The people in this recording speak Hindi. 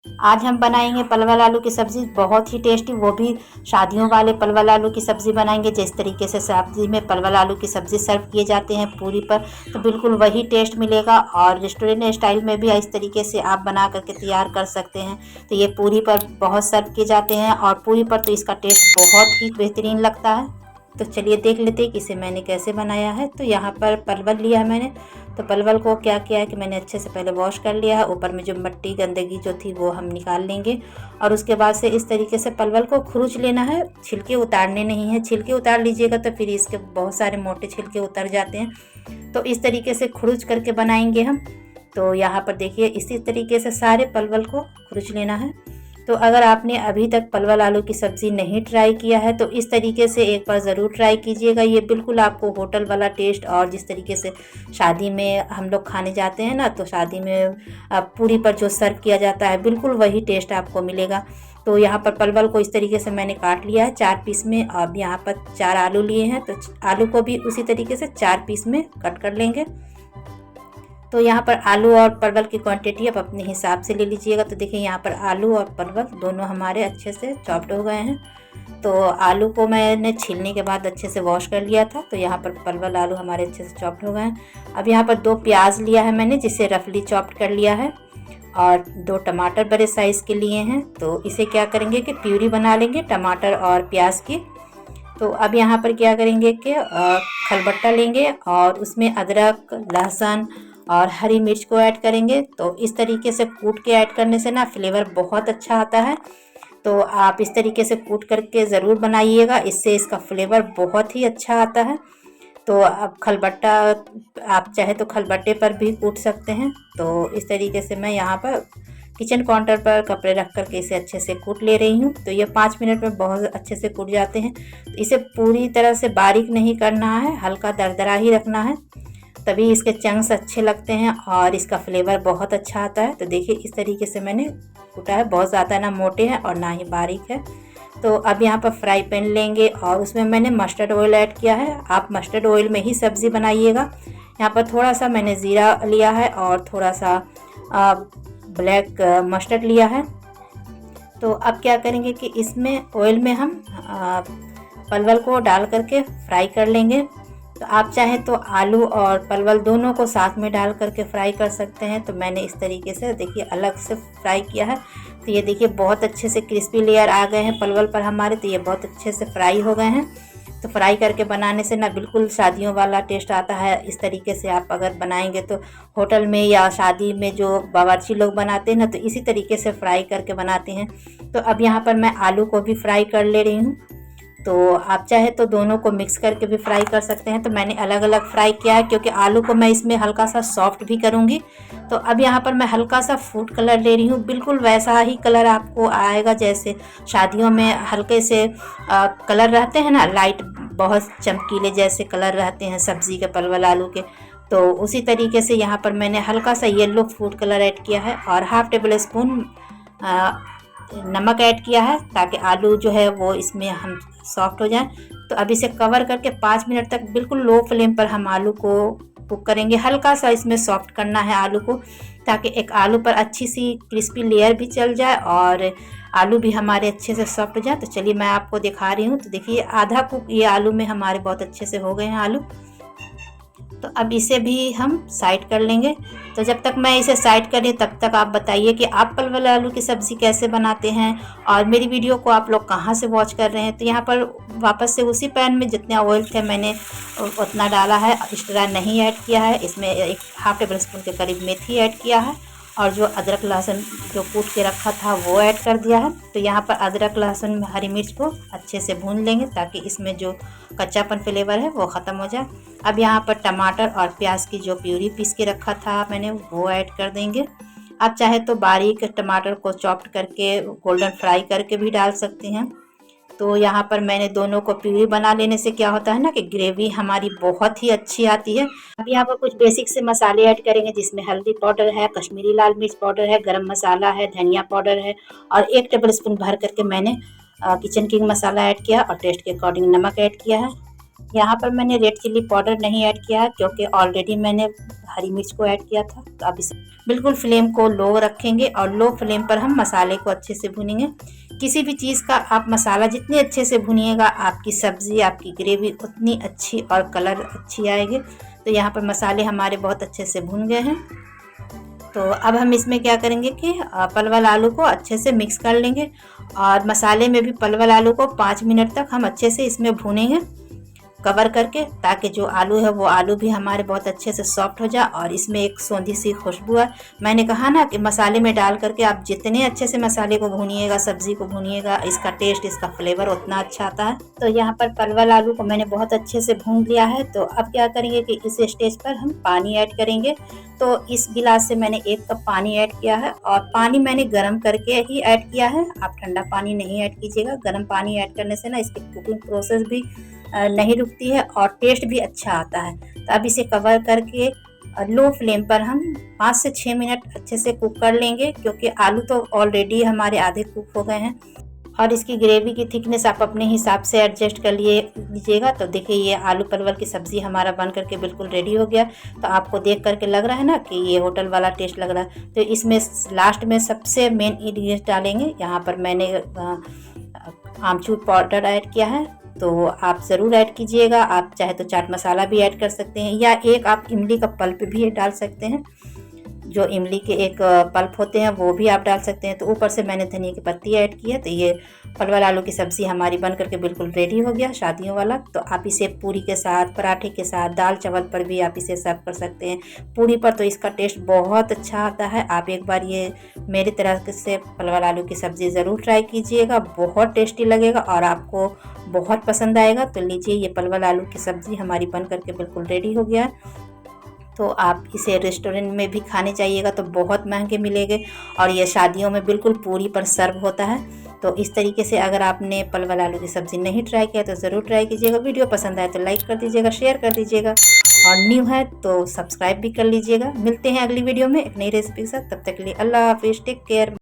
आज हम बनाएंगे परवल आलू की सब्ज़ी, बहुत ही टेस्टी, वो भी शादियों वाले परवल आलू की सब्ज़ी बनाएंगे। जिस तरीके से शादी में परवल आलू की सब्ज़ी सर्व किए जाते हैं पूरी पर, तो बिल्कुल वही टेस्ट मिलेगा। और रेस्टोरेंट स्टाइल में भी इस तरीके से आप बना करके तैयार कर सकते हैं। तो ये पूरी पर बहुत सर्व किए जाते हैं, और पूरी पर तो इसका टेस्ट बहुत ही बेहतरीन लगता है। तो चलिए देख लेते हैं कि इसे मैंने कैसे बनाया है। तो यहाँ पर परवल लिया है मैंने। तो परवल को क्या किया है कि मैंने अच्छे से पहले वॉश कर लिया है। ऊपर में जो मिट्टी गंदगी जो थी वो हम निकाल लेंगे, और उसके बाद से इस तरीके से परवल को खुरुच लेना है। छिलके उतारने नहीं है, छिलके उतार लीजिएगा तो फिर इसके बहुत सारे मोटे छिलके उतर जाते हैं। तो इस तरीके से खुरुच करके बनाएंगे हम। तो यहाँ पर देखिए इसी तरीके से सारे परवल को खुरुच लेना है। तो अगर आपने अभी तक परवल आलू की सब्ज़ी नहीं ट्राई किया है तो इस तरीके से एक बार ज़रूर ट्राई कीजिएगा। ये बिल्कुल आपको होटल वाला टेस्ट, और जिस तरीके से शादी में हम लोग खाने जाते हैं ना, तो शादी में पूरी पर जो सर्व किया जाता है बिल्कुल वही टेस्ट आपको मिलेगा। तो यहाँ पर परवल को इस तरीके से मैंने काट लिया है 4 पीस में। अब यहाँ पर 4 आलू लिए हैं, तो आलू को भी उसी तरीके से 4 पीस में कट कर लेंगे। तो यहाँ पर आलू और परवल की क्वांटिटी आप अपने हिसाब से ले लीजिएगा। तो देखिए यहाँ पर आलू और परवल दोनों हमारे अच्छे से चॉप्ड हो गए हैं। तो आलू को मैंने छीलने के बाद अच्छे से वॉश कर लिया था। तो यहाँ पर परवल आलू हमारे अच्छे से चॉप्ड हो गए हैं। अब यहाँ पर 2 प्याज लिया है मैंने, जिसे रफली चॉप्ड कर लिया है, और 2 टमाटर बड़े साइज़ के लिए हैं। तो इसे क्या करेंगे कि प्यूरी बना लेंगे टमाटर और प्याज की। तो अब यहाँ पर क्या करेंगे कि खलबट्टा लेंगे और उसमें अदरक, लहसुन और हरी मिर्च को ऐड करेंगे। तो इस तरीके से कूट के ऐड करने से ना फ्लेवर बहुत अच्छा आता है। तो आप इस तरीके से कूट करके ज़रूर बनाइएगा, इससे इसका फ्लेवर बहुत ही अच्छा आता है। तो अब खलबट्टा आप चाहे तो खलबट्टे पर भी कूट सकते हैं। तो इस तरीके से मैं यहाँ पर किचन काउंटर पर कपड़े रख कर के इसे अच्छे से कूट ले रही हूँ। तो ये 5 मिनट में बहुत अच्छे से कूट जाते हैं। तो इसे पूरी तरह से बारीक नहीं करना है, हल्का दरदरा ही रखना है, तभी इसके चंक्स अच्छे लगते हैं और इसका फ्लेवर बहुत अच्छा आता है। तो देखिए इस तरीके से मैंने कूटा है, बहुत ज़्यादा ना मोटे हैं और ना ही बारीक है। तो अब यहाँ पर फ्राई पैन लेंगे और उसमें मैंने मस्टर्ड ऑयल ऐड किया है। आप मस्टर्ड ऑयल में ही सब्ज़ी बनाइएगा। यहाँ पर थोड़ा सा मैंने ज़ीरा लिया है और थोड़ा सा ब्लैक मस्टर्ड लिया है। तो अब क्या करेंगे कि इसमें ऑयल में हम परवल को डाल करके फ्राई कर लेंगे। तो आप चाहें तो आलू और परवल दोनों को साथ में डाल करके फ्राई कर सकते हैं। तो मैंने इस तरीके से देखिए अलग से फ्राई किया है। तो ये देखिए बहुत अच्छे से क्रिस्पी लेयर आ गए हैं परवल पर हमारे। तो ये बहुत अच्छे से फ्राई हो गए हैं। तो फ्राई करके बनाने से ना बिल्कुल शादियों वाला टेस्ट आता है। इस तरीके से आप अगर बनाएंगे तो होटल में या शादी में जो बावर्ची लोग बनाते हैं ना, तो इसी तरीके से फ्राई करके बनाते हैं। तो अब यहाँ पर मैं आलू को भी फ्राई कर ले रही हूँ। तो आप चाहे तो दोनों को मिक्स करके भी फ्राई कर सकते हैं। तो मैंने अलग अलग फ्राई किया है क्योंकि आलू को मैं इसमें हल्का सा सॉफ्ट भी करूँगी। तो अब यहाँ पर मैं हल्का सा फूड कलर ले रही हूँ। बिल्कुल वैसा ही कलर आपको आएगा जैसे शादियों में हल्के से कलर रहते हैं ना, लाइट बहुत चमकीले जैसे कलर रहते हैं सब्ज़ी के, परवल आलू के। तो उसी तरीके से यहाँ पर मैंने हल्का सा येलो फूड कलर ऐड किया है और हाफ़ टेबल स्पून नमक ऐड किया है, ताकि आलू जो है वो इसमें हम सॉफ्ट हो जाए। तो अब इसे कवर करके 5 मिनट तक बिल्कुल लो फ्लेम पर हम आलू को कुक करेंगे। हल्का सा इसमें सॉफ्ट करना है आलू को, ताकि एक आलू पर अच्छी सी क्रिस्पी लेयर भी चल जाए और आलू भी हमारे अच्छे से सॉफ्ट हो जाए। तो चलिए मैं आपको दिखा रही हूँ। तो देखिए आधा कुक ये आलू में हमारे बहुत अच्छे से हो गए हैं आलू। तो अब इसे भी हम साइड कर लेंगे। तो जब तक मैं इसे साइड कर रही तब तक आप बताइए कि आप परवल आलू की सब्ज़ी कैसे बनाते हैं और मेरी वीडियो को आप लोग कहाँ से वॉच कर रहे हैं। तो यहाँ पर वापस से उसी पैन में जितना ऑयल थे मैंने उतना डाला है, एक्स्ट्रा नहीं ऐड किया है। इसमें एक हाफ़ टेबल स्पून के करीब मेथी ऐड किया है और जो अदरक लहसुन जो कूट के रखा था वो ऐड कर दिया है। तो यहाँ पर अदरक लहसुन हरी मिर्च को अच्छे से भून लेंगे ताकि इसमें जो कच्चापन फ्लेवर है वो ख़त्म हो जाए। अब यहाँ पर टमाटर और प्याज की जो प्यूरी पीस के रखा था मैंने वो ऐड कर देंगे। आप चाहे तो बारीक टमाटर को चॉप्ड करके गोल्डन फ्राई करके भी डाल सकते हैं। तो यहाँ पर मैंने दोनों को प्यूरी बना लेने से क्या होता है ना कि ग्रेवी हमारी बहुत ही अच्छी आती है। अब यहाँ पर कुछ बेसिक से मसाले ऐड करेंगे, जिसमें हल्दी पाउडर है, कश्मीरी लाल मिर्च पाउडर है, गरम मसाला है, धनिया पाउडर है और 1 टेबल स्पून भर करके मैंने किचन किंग मसाला ऐड किया और टेस्ट के अकॉर्डिंग नमक ऐड किया है। यहाँ पर मैंने रेड चिल्ली पाउडर नहीं ऐड किया है क्योंकि ऑलरेडी मैंने हरी मिर्च को ऐड किया था। तो अब इसे बिल्कुल फ्लेम को लो रखेंगे और लो फ्लेम पर हम मसाले को अच्छे से भूनेंगे। किसी भी चीज़ का आप मसाला जितने अच्छे से भुनिएगा, आपकी सब्ज़ी, आपकी ग्रेवी उतनी अच्छी और कलर अच्छी आएगी। तो यहाँ पर मसाले हमारे बहुत अच्छे से भुन गए हैं। तो अब हम इसमें क्या करेंगे कि परवल आलू को अच्छे से मिक्स कर लेंगे और मसाले में भी परवल आलू को 5 मिनट तक हम अच्छे से इसमें भूनेंगे कवर करके, ताकि जो आलू है वो आलू भी हमारे बहुत अच्छे से सॉफ्ट हो जाए और इसमें एक सौंधी सी खुशबू है। मैंने कहा ना कि मसाले में डाल करके आप जितने अच्छे से मसाले को भूनिएगा, सब्ज़ी को भूनिएगा, इसका टेस्ट, इसका फ्लेवर उतना अच्छा आता है। तो यहाँ पर परवल आलू को मैंने बहुत अच्छे से भून लिया है। तो अब क्या करेंगे कि इस स्टेज पर हम पानी ऐड करेंगे। तो इस गिलास से मैंने 1 कप पानी ऐड किया है और पानी मैंने गर्म करके ही ऐड किया है। आप ठंडा पानी नहीं ऐड कीजिएगा। गर्म पानी ऐड करने से ना इसकी कुकिंग प्रोसेस भी नहीं रुकती है और टेस्ट भी अच्छा आता है। तो अब इसे कवर करके लो फ्लेम पर हम 5 से 6 मिनट अच्छे से कुक कर लेंगे, क्योंकि आलू तो ऑलरेडी हमारे आधे कुक हो गए हैं। और इसकी ग्रेवी की थिकनेस आप अपने हिसाब से एडजस्ट कर लीजिएगा। तो देखिए ये आलू परवल की सब्ज़ी हमारा बन करके बिल्कुल रेडी हो गया। तो आपको देख करके लग रहा है ना कि ये होटल वाला टेस्ट लग रहा है। तो इसमें लास्ट में सबसे मेन इंग्रेडिएंट डालेंगे। यहाँ पर मैंने आमचूर पाउडर ऐड किया है, तो आप ज़रूर ऐड कीजिएगा। आप चाहे तो चाट मसाला भी ऐड कर सकते हैं या एक आप इमली का पल्प भी डाल सकते हैं। जो इमली के एक पल्प होते हैं वो भी आप डाल सकते हैं। तो ऊपर से मैंने धनिया की पत्ती ऐड की है। तो ये परवल आलू की सब्ज़ी हमारी बन करके बिल्कुल रेडी हो गया शादियों वाला। तो आप इसे पूरी के साथ, पराठे के साथ, दाल चावल पर भी आप इसे सर्व कर सकते हैं। पूरी पर तो इसका टेस्ट बहुत अच्छा आता है। आप एक बार ये मेरी तरह से परवल आलू की सब्ज़ी ज़रूर ट्राई कीजिएगा, बहुत टेस्टी लगेगा और आपको बहुत पसंद आएगा। तो लीजिए ये परवल आलू की सब्ज़ी हमारी बन करके बिल्कुल रेडी हो गया है। तो आप इसे रेस्टोरेंट में भी खाने जाइएगा तो बहुत महंगे मिलेंगे और ये शादियों में बिल्कुल पूरी पर सर्व होता है। तो इस तरीके से अगर आपने परवल आलू की सब्ज़ी नहीं ट्राई किया तो ज़रूर ट्राई कीजिएगा। वीडियो पसंद आए तो लाइक कर दीजिएगा, शेयर कर दीजिएगा और न्यू है तो सब्सक्राइब भी कर लीजिएगा। मिलते हैं अगली वीडियो में एक नई रेसिपी के साथ। तब तक के लिए अल्लाह हाफिज़, टेक केयर।